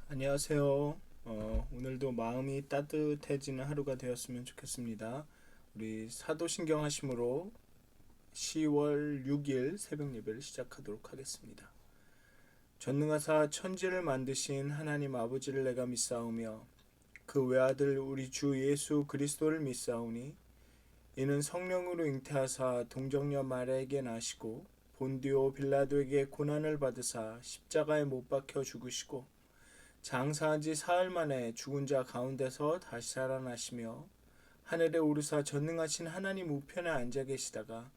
안녕하세요. 오늘도 마음이 따뜻해지는 하루가 되었으면 좋겠습니다. 우리 사도신경 하심으로 10월 6일 새벽 예배를 시작하도록 하겠습니다. 전능하사 천지를 만드신 하나님 아버지를 내가 믿사오며 그 외아들 우리 주 예수 그리스도를 믿사오니 이는 성령으로 잉태하사 동정녀 마리아에게 나시고 본디오 빌라도에게 고난을 받으사 십자가에 못 박혀 죽으시고 장사한 지 사흘 만에 죽은 자 가운데서 다시 살아나시며 하늘에 오르사 전능하신 하나님 우편에 앉아 계시다가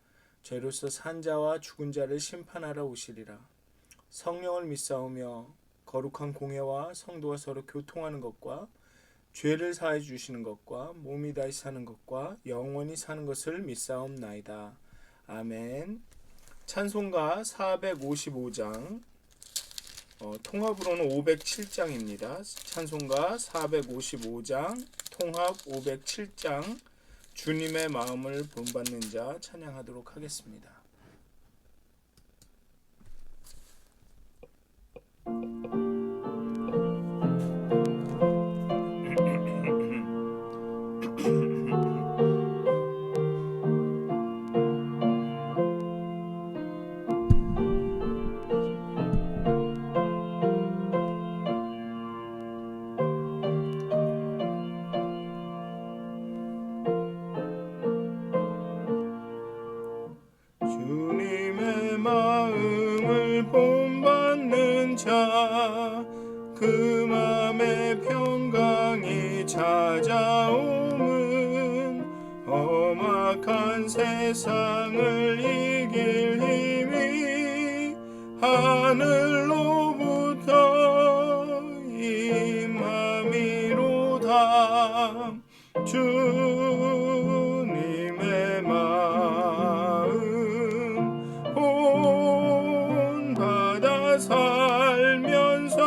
죄로서 산 자와 죽은 자를 심판하러 오시리라. 성령을 믿사오며 거룩한 공예와 성도가 서로 교통하는 것과 죄를 사해 주시는 것과 몸이 다시 사는 것과 영원히 사는 것을 믿사옵나이다. 아멘. 찬송가 455장 통합으로는 507장입니다. 찬송가 455장, 통합 507장, 주님의 마음을 본받는 자 찬양하도록 하겠습니다. 주님의 마음을 본받는 자, 그 맘에 평강이 찾아오면 험악한 세상을 이길 힘이 하늘로부터 임함이로다. 주님의 마음 본받아 살면서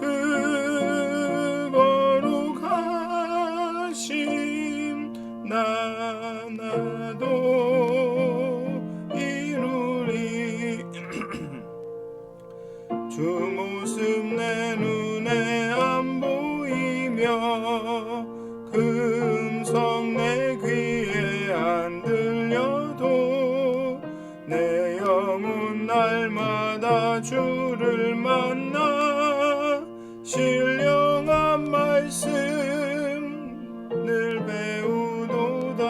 그 거룩하심 나도 이루리. 주 모습 내 눈에 안 보이며 그 음성 내 귀에 안 들려도 내 영혼 날마다 주를 만나 신령한 말씀 늘 배우도다.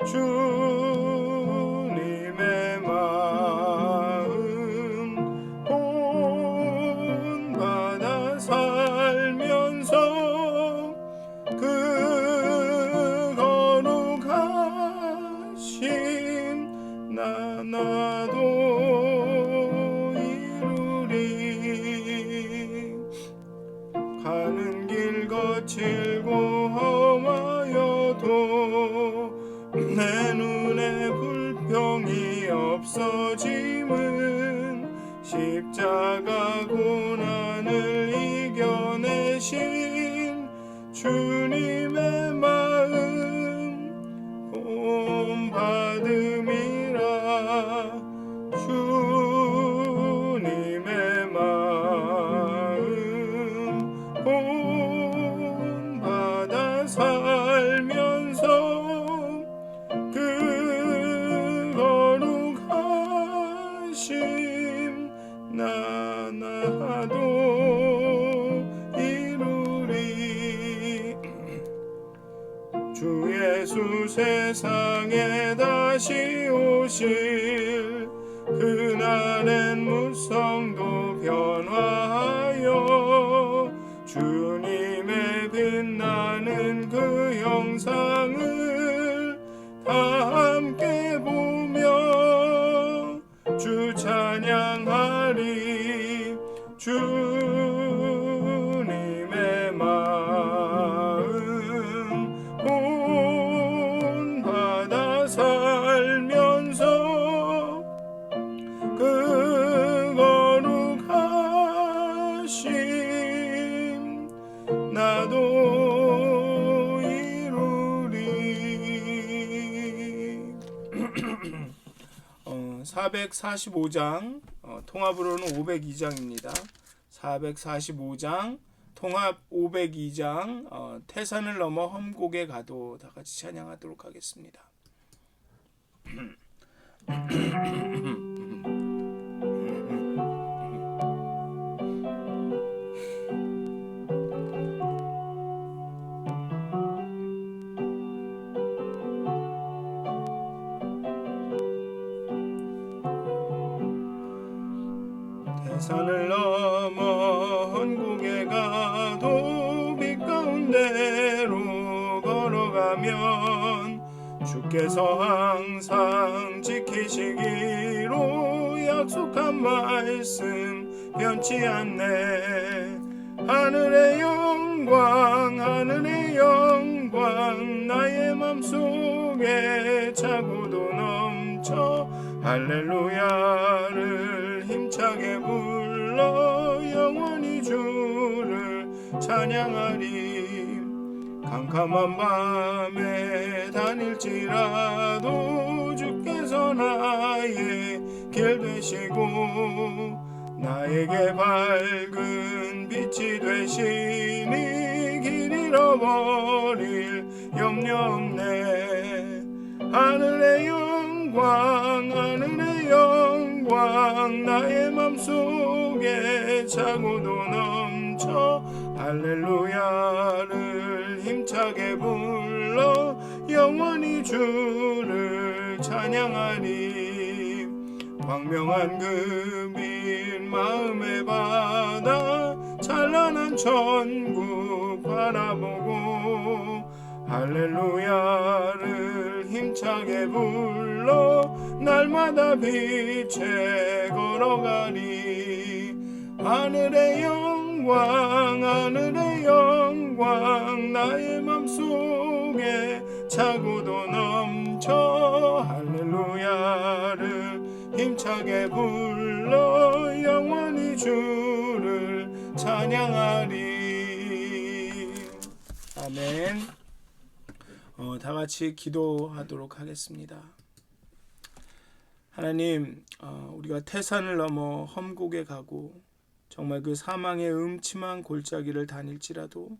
주님의 마음 본받아 살면서 그 거룩하심 나도 이루리. 가는 길 거칠고 험하여도 내 눈에 불평이 없어짐은 십자가 고난을 이겨내신 주님의 마음 본받음이라. 주님의 마음 본받아 살면서 그 거룩하심 나도 이루리. 주 예수 세상에 다시 오실 그날엔 무성도 변화하여 주님의 빛나는 그 형상을 다 함께 보며 주 찬양하리. 주님의 마음 본받아 살면서 그 거룩하심 나도 이루리. 445장 통합으로는 502장입니다. 445장, 통합 502장, 태산을 넘어 험곡에 가도 다 같이 찬양하도록 하겠습니다. 태산을 넘어 험곡에 가도 빛 가운데로 걸어가면 주께서 항상 지키시기로 약속한 말씀 변치 않네. 하늘의 영광 하늘의 영광 나의 맘속에 차고도 넘쳐 할렐루야를 힘차게 불러 영원히 주를 찬양하리. 캄캄한 밤에 다닐지라도 주께서 나의 길 되시고 나에게 밝은 빛이 되시니 길 잃어버릴 염려 없네. 하늘의 영광 하늘의 영광 나의 맘속에 차고도 넘쳐 할렐루야를 힘차게 불러 영원히 주를 찬양하리. 광명한 그 빛 마음에 받아 찬란한 천국 바라보고 할렐루야를 힘차게 불러 날마다 빛에 걸어가리. 하늘의 영광 하늘의 영광 나의 맘속에 차고도 넘쳐 할렐루야를 힘차게 불러 영원히 주를 찬양하리. 아멘. 다 같이 기도하도록 하겠습니다. 하나님, 우리가 태산을 넘어 험곡에 가고 정말 그 사망의 음침한 골짜기를 다닐지라도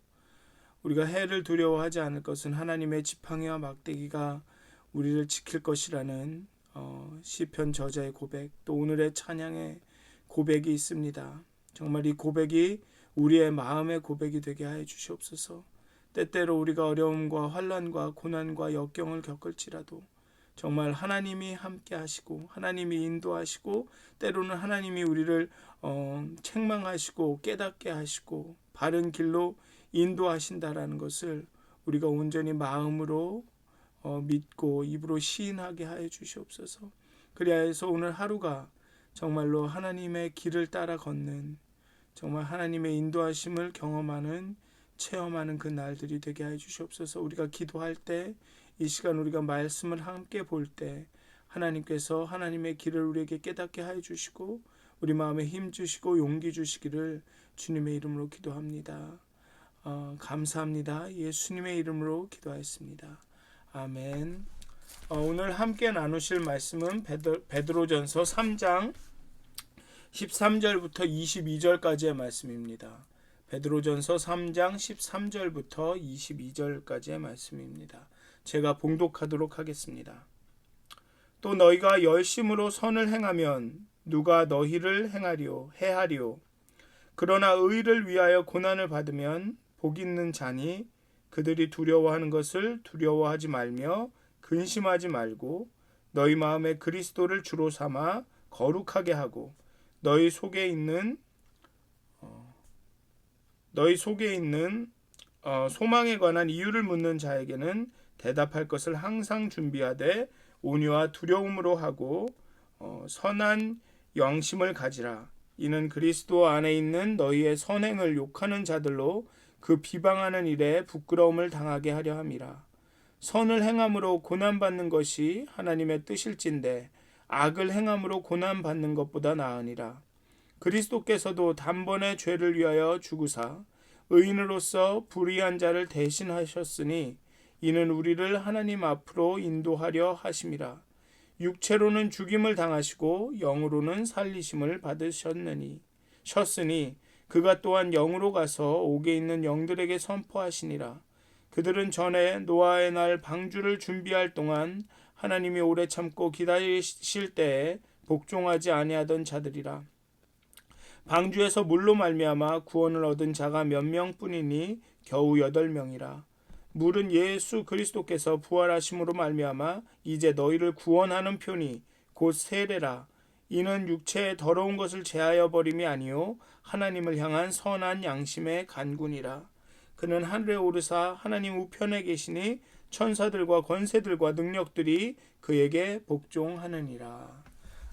우리가 해를 두려워하지 않을 것은 하나님의 지팡이와 막대기가 우리를 지킬 것이라는 시편 저자의 고백, 또 오늘의 찬양의 고백이 있습니다. 정말 이 고백이 우리의 마음의 고백이 되게 하여 주시옵소서. 때때로 우리가 어려움과 환난과 고난과 역경을 겪을지라도 정말 하나님이 함께 하시고 하나님이 인도하시고 때로는 하나님이 우리를 책망하시고 깨닫게 하시고 바른 길로 인도하신다라는 것을 우리가 온전히 마음으로 믿고 입으로 시인하게 하여 주시옵소서. 그리하여서 오늘 하루가 정말로 하나님의 길을 따라 걷는 정말 하나님의 인도하심을 경험하는 체험하는 그 날들이 되게 하여 주시옵소서. 우리가 기도할 때 이 시간 우리가 말씀을 함께 볼 때 하나님께서 하나님의 길을 우리에게 깨닫게 하여 주시고 우리 마음에 힘 주시고 용기 주시기를 주님의 이름으로 기도합니다. 감사합니다. 예수님의 이름으로 기도하였습니다. 아멘. 오늘 함께 나누실 말씀은 베드로전서 3장 13절부터 22절까지의 말씀입니다. 베드로전서 3장 13절부터 22절까지의 말씀입니다. 제가 봉독하도록 하겠습니다. 또 너희가 열심으로 선을 행하면 누가 너희를 해하리요. 그러나 의를 위하여 고난을 받으면 복 있는 자니 그들이 두려워하는 것을 두려워하지 말며 근심하지 말고 너희 마음에 그리스도를 주로 삼아 거룩하게 하고 너희 속에 있는 소망에 관한 이유를 묻는 자에게는 대답할 것을 항상 준비하되 온유와 두려움으로 하고 선한 영심을 가지라. 이는 그리스도 안에 있는 너희의 선행을 욕하는 자들로 그 비방하는 일에 부끄러움을 당하게 하려 함이라. 선을 행함으로 고난받는 것이 하나님의 뜻일진데 악을 행함으로 고난받는 것보다 나으니라. 그리스도께서도 단번에 죄를 위하여 죽으사 의인으로서 불의한 자를 대신하셨으니 이는 우리를 하나님 앞으로 인도하려 하심이라. 육체로는 죽임을 당하시고 영으로는 살리심을 받으셨으니 그가 또한 영으로 가서 옥에 있는 영들에게 선포하시니라. 그들은 전에 노아의 날 방주를 준비할 동안 하나님이 오래 참고 기다리실 때에 복종하지 아니하던 자들이라. 방주에서 물로 말미암아 구원을 얻은 자가 몇 명뿐이니 겨우 8명이라. 물은 예수 그리스도께서 부활하심으로 말미암아 이제 너희를 구원하는 표니 곧 세례라. 이는 육체의 더러운 것을 제하여 버림이 아니요 하나님을 향한 선한 양심의 간군이라. 그는 하늘에 오르사 하나님 우편에 계시니 천사들과 권세들과 능력들이 그에게 복종하느니라.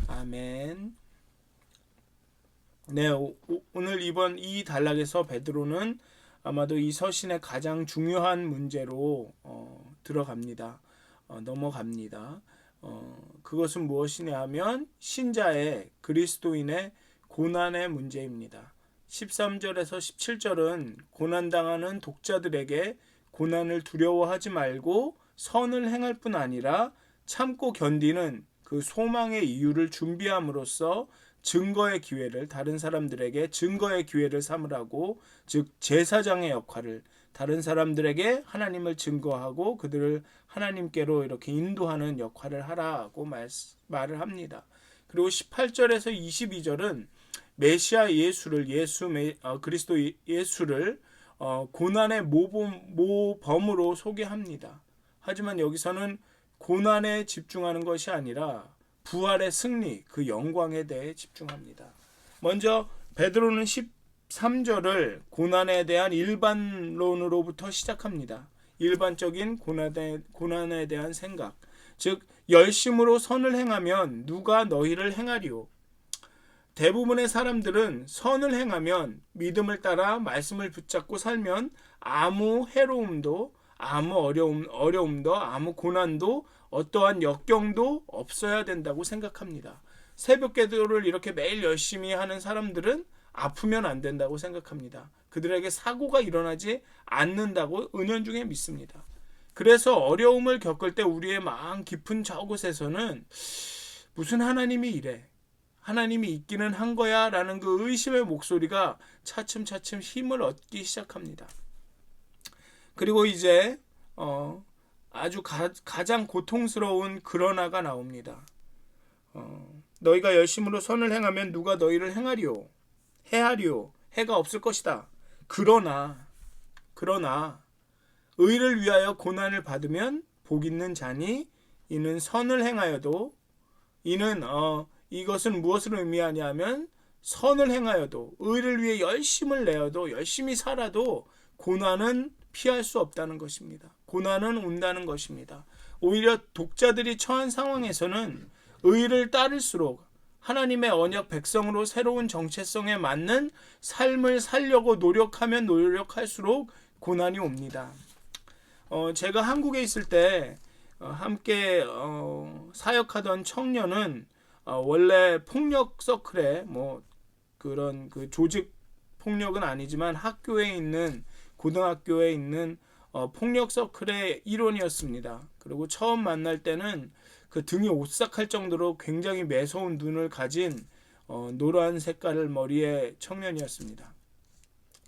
아멘. 네, 오늘 이번 이 단락에서 베드로는 아마도 이 서신의 가장 중요한 문제로 들어갑니다. 넘어갑니다. 그것은 무엇이냐 하면 신자의 그리스도인의 고난의 문제입니다. 13절에서 17절은 고난당하는 독자들에게 고난을 두려워하지 말고 선을 행할 뿐 아니라 참고 견디는 그 소망의 이유를 준비함으로써 증거의 기회를 다른 사람들에게 증거의 기회를 삼으라고, 즉 제사장의 역할을 다른 사람들에게 하나님을 증거하고 그들을 하나님께로 이렇게 인도하는 역할을 하라고 말을 합니다. 그리고 18절에서 22절은 메시아 예수를 그리스도 예수를 고난의 모범으로 소개합니다. 하지만 여기서는 고난에 집중하는 것이 아니라 부활의 승리, 그 영광에 대해 집중합니다. 먼저 베드로는 13절을 고난에 대한 일반론으로부터 시작합니다. 일반적인 고난에 대한 생각, 즉 열심으로 선을 행하면 누가 너희를 행하리요. 대부분의 사람들은 선을 행하면 믿음을 따라 말씀을 붙잡고 살면 아무 해로움도 아무 어려움도 아무 고난도 어떠한 역경도 없어야 된다고 생각합니다. 새벽 기도를 이렇게 매일 열심히 하는 사람들은 아프면 안 된다고 생각합니다. 그들에게 사고가 일어나지 않는다고 은연중에 믿습니다. 그래서 어려움을 겪을 때 우리의 마음 깊은 저곳에서는 무슨 하나님이 이래? 하나님이 있기는 한 거야? 라는 그 의심의 목소리가 차츰차츰 힘을 얻기 시작합니다. 그리고 이제 아주 가장 고통스러운 그러나가 나옵니다. 너희가 열심으로 선을 행하면 누가 너희를 행하리요? 해하리요? 해가 없을 것이다. 그러나 의를 위하여 고난을 받으면 복 있는 자니 이는 선을 행하여도 이것은 무엇을 의미하냐면 선을 행하여도 의를 위해 열심을 내어도 열심히 살아도 고난은 피할 수 없다는 것입니다. 고난은 온다는 것입니다. 오히려 독자들이 처한 상황에서는 의를 따를수록 하나님의 언약 백성으로 새로운 정체성에 맞는 삶을 살려고 노력하면 노력할수록 고난이 옵니다. 제가 한국에 있을 때 함께 사역하던 청년은 원래 폭력 서클에 그런 그 조직 폭력은 아니지만 학교에 있는 고등학교에 있는 폭력 서클의 일원이었습니다. 그리고 처음 만날 때는 그 등이 오싹할 정도로 굉장히 매서운 눈을 가진 노란 색깔을 머리의 청년이었습니다.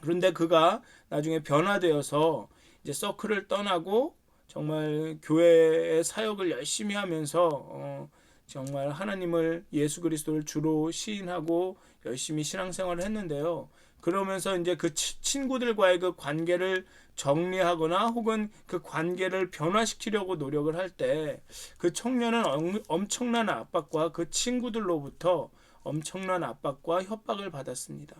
그런데 그가 나중에 변화되어서 이제 서클을 떠나고 정말 교회의 사역을 열심히 하면서 정말 하나님을 예수 그리스도를 주로 시인하고 열심히 신앙생활을 했는데요. 그러면서 이제 그 친구들과의 그 관계를 정리하거나 혹은 그 관계를 변화시키려고 노력을 할 때 그 청년은 엄청난 압박과 그 친구들로부터 엄청난 압박과 협박을 받았습니다.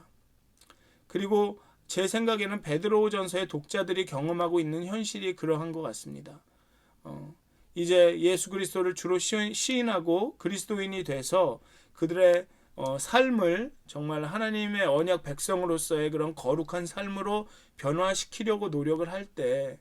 그리고 제 생각에는 베드로전서의 독자들이 경험하고 있는 현실이 그러한 것 같습니다. 이제 예수 그리스도를 주로 시인하고 그리스도인이 돼서 그들의 삶을 정말 하나님의 언약 백성으로서의 그런 거룩한 삶으로 변화시키려고 노력을 할 때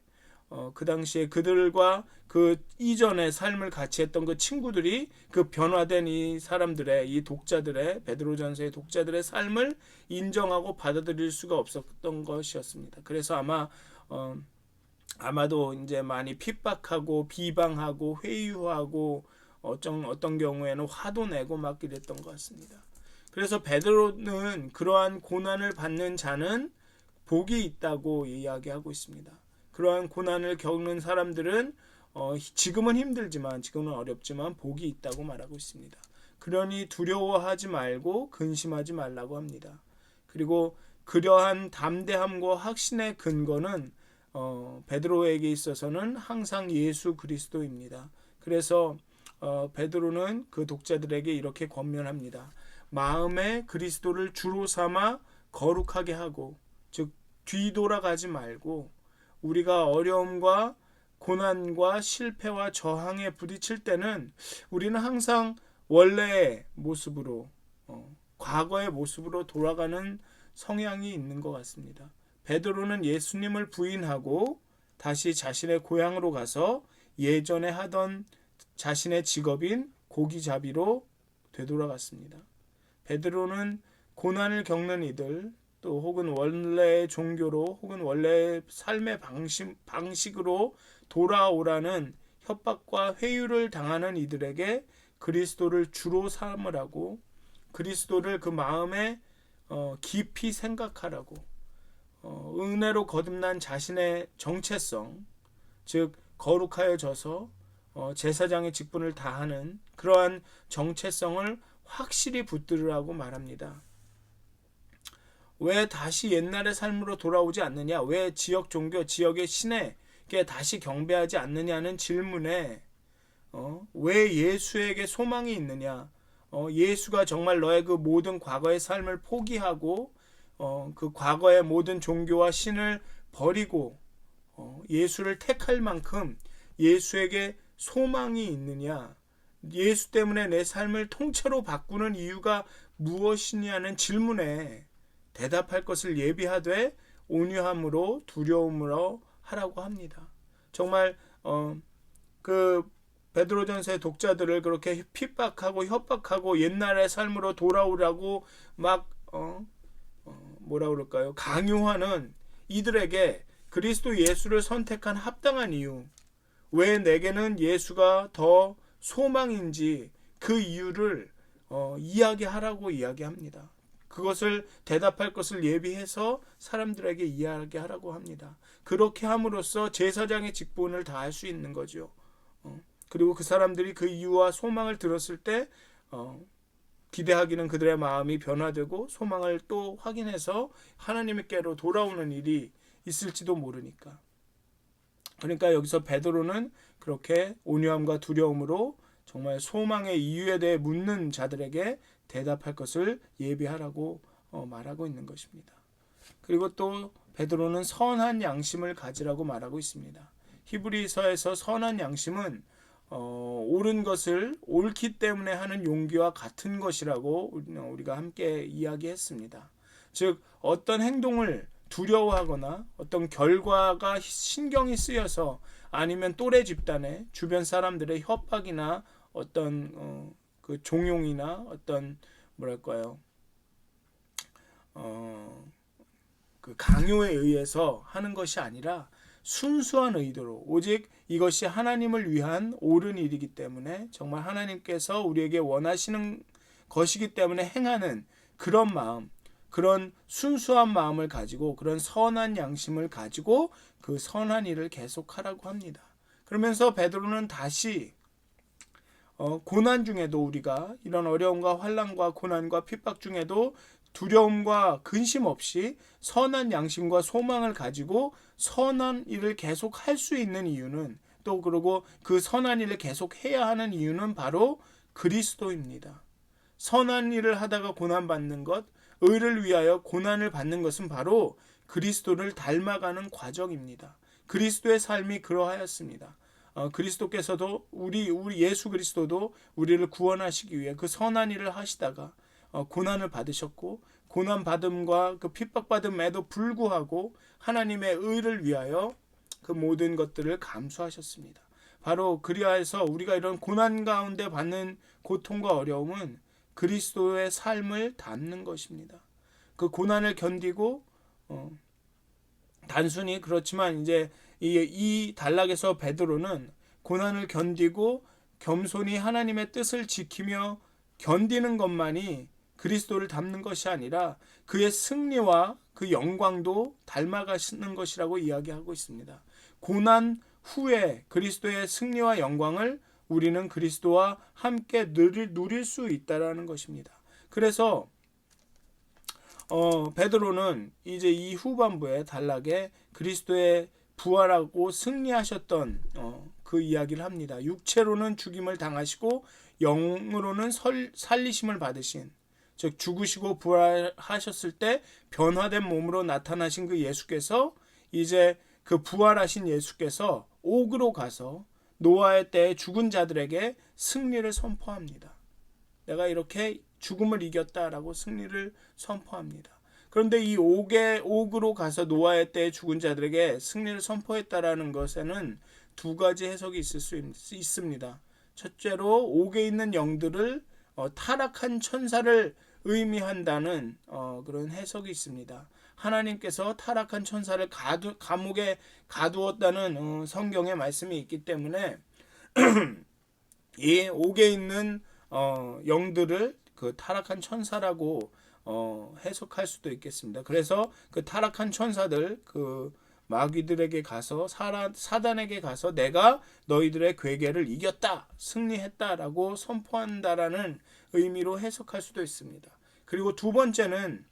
그 당시에 그들과 그 이전의 삶을 같이 했던 그 친구들이 그 변화된 이 사람들의 이 독자들의 베드로전서의 독자들의 삶을 인정하고 받아들일 수가 없었던 것이었습니다. 그래서 아마도 이제 많이 핍박하고 비방하고 회유하고 어떤 경우에는 화도 내고 막 이랬던 것 같습니다. 그래서 베드로는 그러한 고난을 받는 자는 복이 있다고 이야기하고 있습니다. 그러한 고난을 겪는 사람들은 지금은 힘들지만, 지금은 어렵지만 복이 있다고 말하고 있습니다. 그러니 두려워하지 말고 근심하지 말라고 합니다. 그리고 그러한 담대함과 확신의 근거는 베드로에게 있어서는 항상 예수 그리스도입니다. 그래서 베드로는 그 독자들에게 이렇게 권면합니다. 마음에 그리스도를 주로 삼아 거룩하게 하고, 즉 뒤돌아가지 말고, 우리가 어려움과 고난과 실패와 저항에 부딪힐 때는 우리는 항상 원래의 모습으로, 과거의 모습으로 돌아가는 성향이 있는 것 같습니다. 베드로는 예수님을 부인하고 다시 자신의 고향으로 가서 예전에 하던 자신의 직업인 고기잡이로 되돌아갔습니다. 베드로는 고난을 겪는 이들, 또 혹은 원래의 종교로 혹은 원래의 삶의 방식으로 돌아오라는 협박과 회유를 당하는 이들에게 그리스도를 주로 삼으라고, 그리스도를 그 마음에 깊이 생각하라고, 은혜로 거듭난 자신의 정체성, 즉 거룩하여져서 제사장의 직분을 다하는 그러한 정체성을 확실히 붙들으라고 말합니다. 왜 다시 옛날의 삶으로 돌아오지 않느냐? 왜 지역 종교, 지역의 신에게 다시 경배하지 않느냐는 질문에 왜 예수에게 소망이 있느냐? 예수가 정말 너의 그 모든 과거의 삶을 포기하고 그 과거의 모든 종교와 신을 버리고 예수를 택할 만큼 예수에게 소망이 있느냐? 예수 때문에 내 삶을 통째로 바꾸는 이유가 무엇이냐는 질문에 대답할 것을 예비하되 온유함으로 두려움으로 하라고 합니다. 정말 그 베드로전서의 독자들을 그렇게 핍박하고 협박하고 옛날의 삶으로 돌아오라고 막 뭐라 그럴까요? 강요하는 이들에게 그리스도 예수를 선택한 합당한 이유, 왜 내게는 예수가 더 소망인지 그 이유를 이야기하라고 이야기합니다. 그것을 대답할 것을 예비해서 사람들에게 이야기하라고 합니다. 그렇게 함으로써 제사장의 직분을 다할 수 있는 거죠. 그리고 그 사람들이 그 이유와 소망을 들었을 때 기대하기는 그들의 마음이 변화되고 소망을 또 확인해서 하나님께로 돌아오는 일이 있을지도 모르니까. 그러니까 여기서 베드로는 그렇게 온유함과 두려움으로 정말 소망의 이유에 대해 묻는 자들에게 대답할 것을 예비하라고 말하고 있는 것입니다. 그리고 또 베드로는 선한 양심을 가지라고 말하고 있습니다. 히브리서에서 선한 양심은 옳은 것을 옳기 때문에 하는 용기와 같은 것이라고 우리가 함께 이야기했습니다. 즉 어떤 행동을 두려워하거나 어떤 결과가 신경이 쓰여서 아니면 또래 집단의 주변 사람들의 협박이나 어떤 그 종용이나 어떤 뭐랄까요 그 강요에 의해서 하는 것이 아니라 순수한 의도로 오직 이것이 하나님을 위한 옳은 일이기 때문에 정말 하나님께서 우리에게 원하시는 것이기 때문에 행하는 그런 마음, 그런 순수한 마음을 가지고 그런 선한 양심을 가지고 그 선한 일을 계속하라고 합니다. 그러면서 베드로는 다시 고난 중에도 우리가 이런 어려움과 환난과 고난과 핍박 중에도 두려움과 근심 없이 선한 양심과 소망을 가지고 선한 일을 계속 할 수 있는 이유는 또 그리고 그 선한 일을 계속 해야 하는 이유는 바로 그리스도입니다. 선한 일을 하다가 고난받는 것, 의를 위하여 고난을 받는 것은 바로 그리스도를 닮아가는 과정입니다. 그리스도의 삶이 그러하였습니다. 그리스도께서도 우리 예수 그리스도도 우리를 구원하시기 위해 그 선한 일을 하시다가 고난을 받으셨고 고난 받음과 그 핍박받음에도 불구하고 하나님의 의를 위하여 그 모든 것들을 감수하셨습니다. 바로 그리하여서 우리가 이런 고난 가운데 받는 고통과 어려움은 그리스도의 삶을 닮는 것입니다. 그 고난을 견디고 단순히 그렇지만 이제 이 단락에서 베드로는 고난을 견디고 겸손히 하나님의 뜻을 지키며 견디는 것만이 그리스도를 닮는 것이 아니라 그의 승리와 그 영광도 닮아가시는 것이라고 이야기하고 있습니다. 고난 후에 그리스도의 승리와 영광을 우리는 그리스도와 함께 누릴 수 있다라는 것입니다. 그래서 베드로는 이제 이 후반부에 단락에 그리스도의 부활하고 승리하셨던 그 이야기를 합니다. 육체로는 죽임을 당하시고 영으로는 살리심을 받으신, 즉 죽으시고 부활하셨을 때 변화된 몸으로 나타나신 그 예수께서 이제 그 부활하신 예수께서 옥으로 가서 노아의 때에 죽은 자들에게 승리를 선포합니다. 내가 이렇게 죽음을 이겼다라고 승리를 선포합니다. 그런데 이 옥으로 가서 노아의 때에 죽은 자들에게 승리를 선포했다라는 것에는 두 가지 해석이 있을 수 있습니다. 첫째로 옥에 있는 영들을 타락한 천사를 의미한다는 그런 해석이 있습니다. 하나님께서 타락한 천사를 감옥에 가두었다는 성경의 말씀이 있기 때문에 이 옥에 있는 영들을 그 타락한 천사라고 해석할 수도 있겠습니다. 그래서 그 타락한 천사들, 그 마귀들에게 가서 사단에게 가서 내가 너희들의 괴계를 이겼다, 승리했다라고 선포한다라는 의미로 해석할 수도 있습니다. 그리고 두 번째는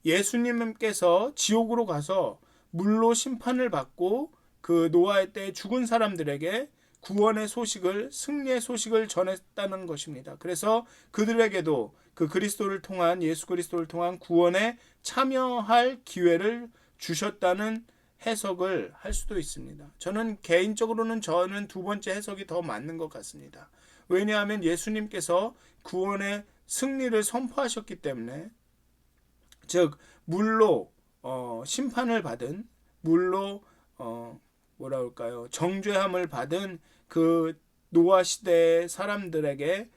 예수님께서 지옥으로 가서 물로 심판을 받고 그 노아의 때에 죽은 사람들에게 구원의 소식을, 승리의 소식을 전했다는 것입니다. 그래서 그들에게도 그 그리스도를 통한, 예수 그리스도를 통한 구원에 참여할 기회를 주셨다는 해석을 할 수도 있습니다. 저는 개인적으로는 두 번째 해석이 더 맞는 것 같습니다. 왜냐하면 예수님께서 구원의 승리를 선포하셨기 때문에, 즉 물로 심판을 받은, 물로 정죄함을 받은 그 노아 시대의 사람들에게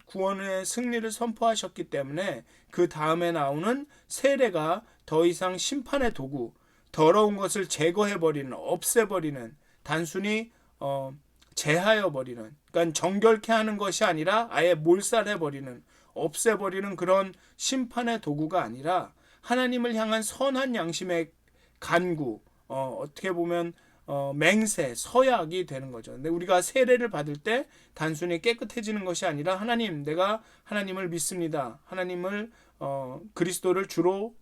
구원의 승리를 선포하셨기 때문에 그 다음에 나오는 세례가 더 이상 심판의 도구, 더러운 것을 제거해버리는, 없애버리는, 단순히 제하여버리는, 그러니까 정결케 하는 것이 아니라 아예 몰살해버리는, 없애버리는 그런 심판의 도구가 아니라 하나님을 향한 선한 양심의 간구, 어떻게 보면 맹세, 서약이 되는 거죠. 근데 우리가 세례를 받을 때 단순히 깨끗해지는 것이 아니라 하나님, 내가 하나님을 믿습니다. 하나님을 그리스도를 주로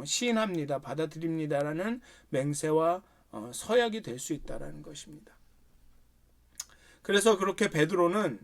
시인합니다. 받아들입니다라는 맹세와 서약이 될 수 있다라는 것입니다. 그래서 그렇게 베드로는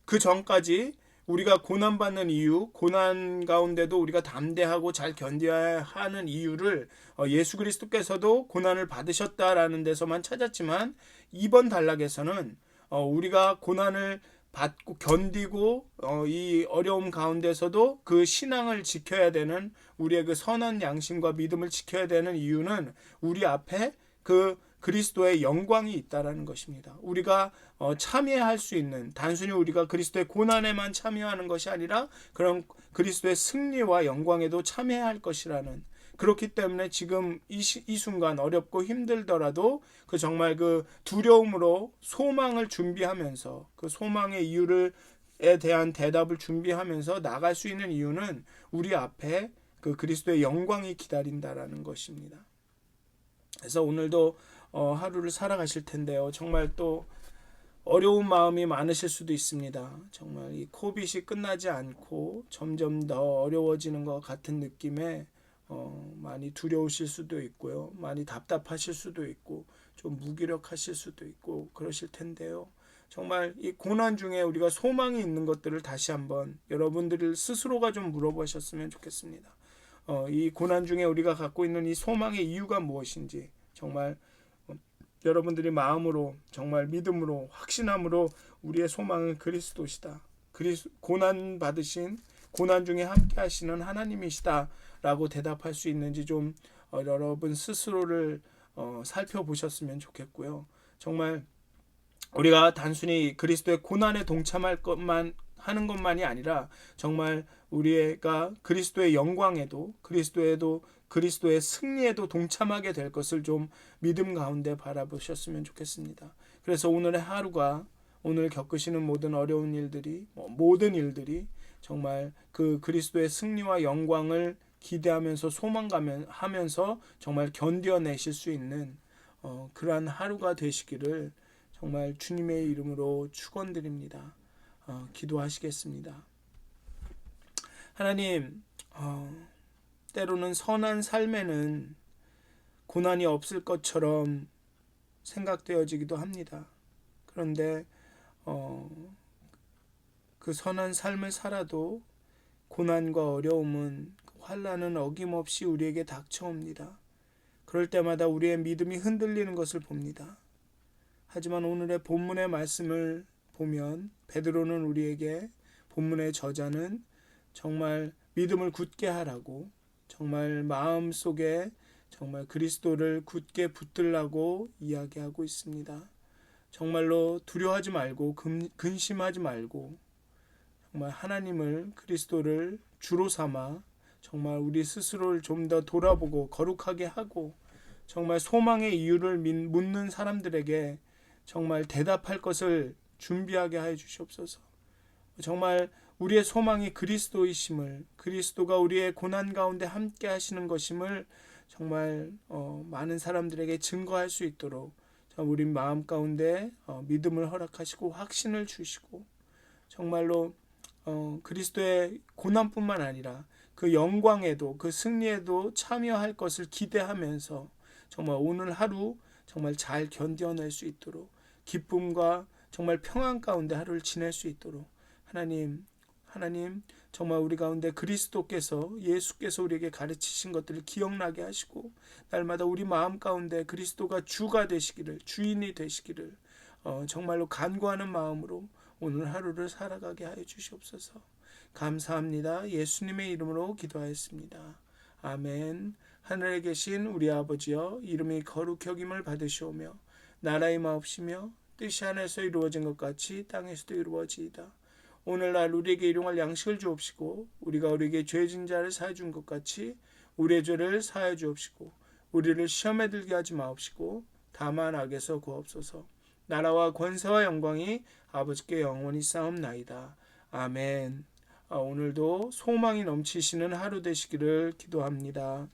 그 전까지 우리가 고난받는 이유, 고난 가운데도 우리가 담대하고 잘 견뎌야 하는 이유를 예수 그리스도께서도 고난을 받으셨다라는 데서만 찾았지만, 이번 단락에서는 우리가 고난을 받고 견디고 이 어려움 가운데서도 그 신앙을 지켜야 되는, 우리의 그 선한 양심과 믿음을 지켜야 되는 이유는 우리 앞에 그 그리스도의 영광이 있다라는 것입니다. 우리가 참여할 수 있는, 단순히 우리가 그리스도의 고난에만 참여하는 것이 아니라 그런 그리스도의 승리와 영광에도 참여해야 할 것이라는, 그렇기 때문에 지금 이 순간 어렵고 힘들더라도 그 정말 그 두려움으로 소망을 준비하면서, 그 소망의 이유에 대한 대답을 준비하면서 나갈 수 있는 이유는 우리 앞에 그 그리스도의 영광이 기다린다라는 것입니다. 그래서 오늘도 하루를 살아가실 텐데요. 정말 또 어려운 마음이 많으실 수도 있습니다. 정말 이 코빗이 끝나지 않고 점점 더 어려워지는 것 같은 느낌에 많이 두려우실 수도 있고요. 많이 답답하실 수도 있고 좀 무기력하실 수도 있고 그러실 텐데요. 정말 이 고난 중에 우리가 소망이 있는 것들을 다시 한번 여러분들 스스로가 좀 물어보셨으면 좋겠습니다. 이 고난 중에 우리가 갖고 있는 이 소망의 이유가 무엇인지 정말 여러분들이 마음으로, 정말 믿음으로, 확신함으로 우리의 소망은 그리스도시다, 고난 받으신, 고난 중에 함께 하시는 하나님이시다 라고 대답할 수 있는지 좀 여러분 스스로를 살펴보셨으면 좋겠고요. 정말 우리가 단순히 그리스도의 고난에 동참할 것만 하는 것만이 아니라 정말 우리가 그리스도의 영광에도, 그리스도의 승리에도 동참하게 될 것을 좀 믿음 가운데 바라보셨으면 좋겠습니다. 그래서 오늘의 하루가, 오늘 겪으시는 모든 어려운 일들이, 모든 일들이 정말 그 그리스도의 승리와 영광을 기대하면서 소망하면서 정말 견뎌내실 수 있는 그러한 하루가 되시기를 정말 주님의 이름으로 축원드립니다. 기도하시겠습니다. 하나님, 때로는 선한 삶에는 고난이 없을 것처럼 생각되어지기도 합니다. 그런데 그 선한 삶을 살아도 고난과 어려움은, 환난은 어김없이 우리에게 닥쳐옵니다. 그럴 때마다 우리의 믿음이 흔들리는 것을 봅니다. 하지만 오늘의 본문의 말씀을 보면 베드로는 우리에게, 본문의 저자는 정말 믿음을 굳게 하라고, 정말 마음속에 정말 그리스도를 굳게 붙들라고 이야기하고 있습니다. 정말로 두려워하지 말고 근심하지 말고 정말 하나님을, 그리스도를 주로 삼아 정말 우리 스스로를 좀 더 돌아보고 거룩하게 하고 정말 소망의 이유를 묻는 사람들에게 정말 대답할 것을 준비하게 하여 주시옵소서. 정말 우리의 소망이 그리스도이심을, 그리스도가 우리의 고난 가운데 함께 하시는 것임을 정말 많은 사람들에게 증거할 수 있도록 우리 마음 가운데 믿음을 허락하시고 확신을 주시고 정말로 그리스도의 고난뿐만 아니라 그 영광에도, 그 승리에도 참여할 것을 기대하면서 정말 오늘 하루 정말 잘 견뎌낼 수 있도록, 기쁨과 정말 평안 가운데 하루를 지낼 수 있도록 하나님 정말 우리 가운데 그리스도께서, 예수께서 우리에게 가르치신 것들을 기억나게 하시고 날마다 우리 마음 가운데 그리스도가 주가 되시기를, 주인이 되시기를 정말로 간구하는 마음으로 오늘 하루를 살아가게 하여 주시옵소서. 감사합니다. 예수님의 이름으로 기도하였습니다. 아멘. 하늘에 계신 우리 아버지여, 이름이 거룩히 여김을 받으시오며 나라의 마옵시며 뜻이 하늘에서 이루어진 것 같이 땅에서도 이루어지이다. 오늘날 우리에게 일용할 양식을 주옵시고 우리가 우리에게 죄진 자를 사해 준 것 같이 우리의 죄를 사해 주옵시고 우리를 시험에 들게 하지 마옵시고 다만 악에서 구하옵소서. 나라와 권세와 영광이 아버지께 영원히 싸움나이다. 아멘. 오늘도 소망이 넘치시는 하루 되시기를 기도합니다.